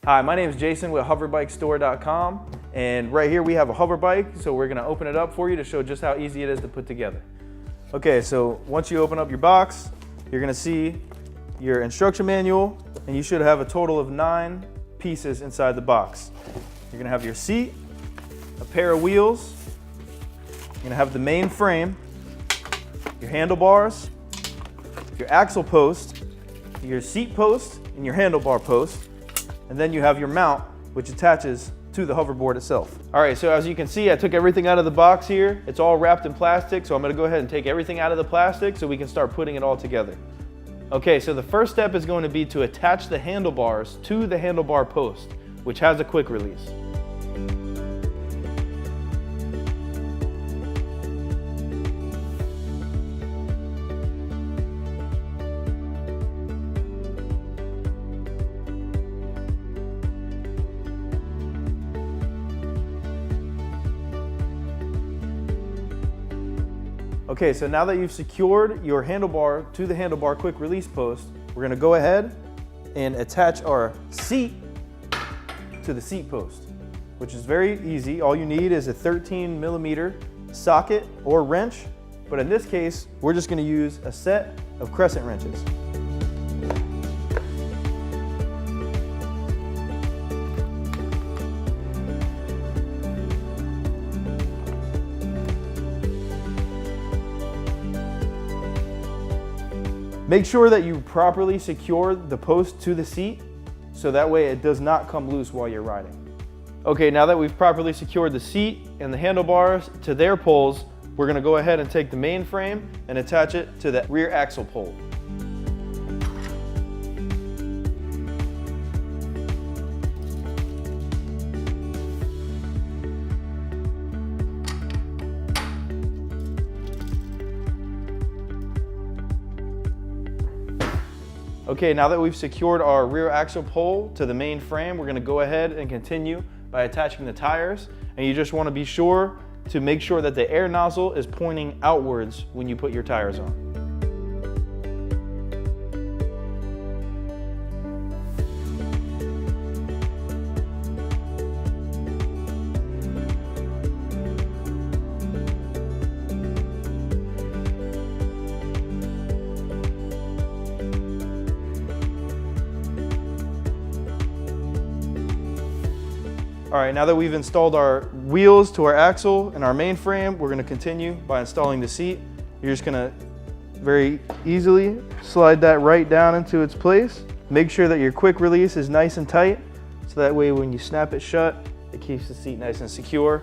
Hi, my name is Jason with HoverBikeStore.com, and right here we have a hover bike, so we're gonna open it up for you to show just how easy it is to put together. Okay, so once you open up your box, you're gonna see your instruction manual, and you should have a total of 9 pieces inside the box. You're gonna have your seat, a pair of wheels, you're gonna have the main frame, your handlebars, your axle post, your seat post, and your handlebar post. And then you have your mount, which attaches to the hoverboard itself. All right, so as you can see, I took everything out of the box here. It's all wrapped in plastic, so I'm gonna go ahead and take everything out of the plastic so we can start putting it all together. Okay, so the first step is going to be to attach the handlebars to the handlebar post, which has a quick release. Okay, so now that you've secured your handlebar to the handlebar quick release post, we're gonna go ahead and attach our seat to the seat post, which is very easy. All you need is a 13mm socket or wrench, but in this case, we're just gonna use a set of crescent wrenches. Make sure that you properly secure the post to the seat so that way it does not come loose while you're riding. Okay, now that we've properly secured the seat and the handlebars to their poles, we're gonna go ahead and take the main frame and attach it to the rear axle pole. Okay, now that we've secured our rear axle pole to the main frame, we're gonna go ahead and continue by attaching the tires. And you just wanna be sure to make sure that the air nozzle is pointing outwards when you put your tires on. All right, now that we've installed our wheels to our axle and our main frame, we're gonna continue by installing the seat. You're just gonna very easily slide that right down into its place. Make sure that your quick release is nice and tight, so that way when you snap it shut, it keeps the seat nice and secure.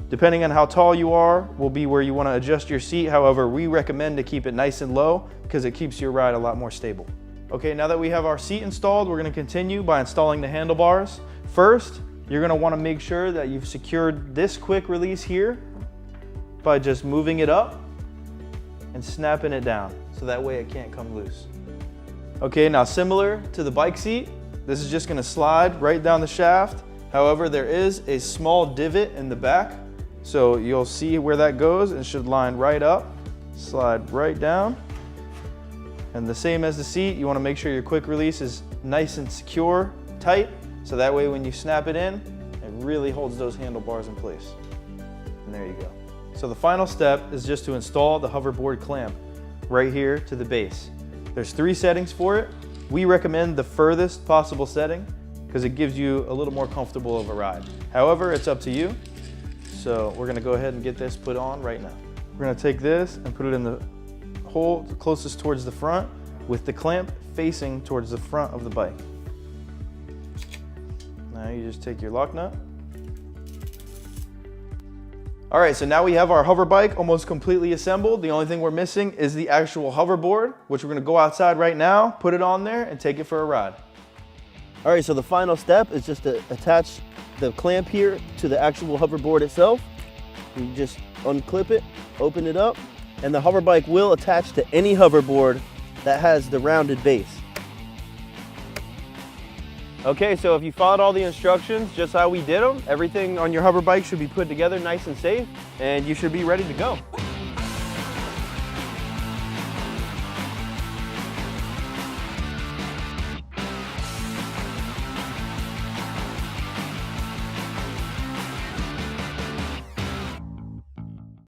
Depending on how tall you are, will be where you wanna adjust your seat. However, we recommend to keep it nice and low because it keeps your ride a lot more stable. Okay, now that we have our seat installed, we're gonna continue by installing the handlebars. First, you're gonna wanna make sure that you've secured this quick release here by just moving it up and snapping it down, so that way it can't come loose. Okay, now similar to the bike seat, this is just gonna slide right down the shaft. However, there is a small divot in the back, so you'll see where that goes. It should line right up, slide right down. And the same as the seat, you wanna make sure your quick release is nice and secure, tight, so that way when you snap it in, it really holds those handlebars in place. And there you go. So the final step is just to install the hoverboard clamp right here to the base. There's 3 settings for it. We recommend the furthest possible setting because it gives you a little more comfortable of a ride. However, it's up to you. So we're gonna go ahead and get this put on right now. We're gonna take this and put it in the hole closest towards the front with the clamp facing towards the front of the bike. Now you just take your lock nut. All right, so now we have our hover bike almost completely assembled. The only thing we're missing is the actual hoverboard, which we're gonna go outside right now, put it on there, and take it for a ride. All right, so the final step is just to attach the clamp here to the actual hoverboard itself. You just unclip it, open it up, and the hover bike will attach to any hoverboard that has the rounded base. Okay, so if you followed all the instructions just how we did them, everything on your hover bike should be put together nice and safe, and you should be ready to go.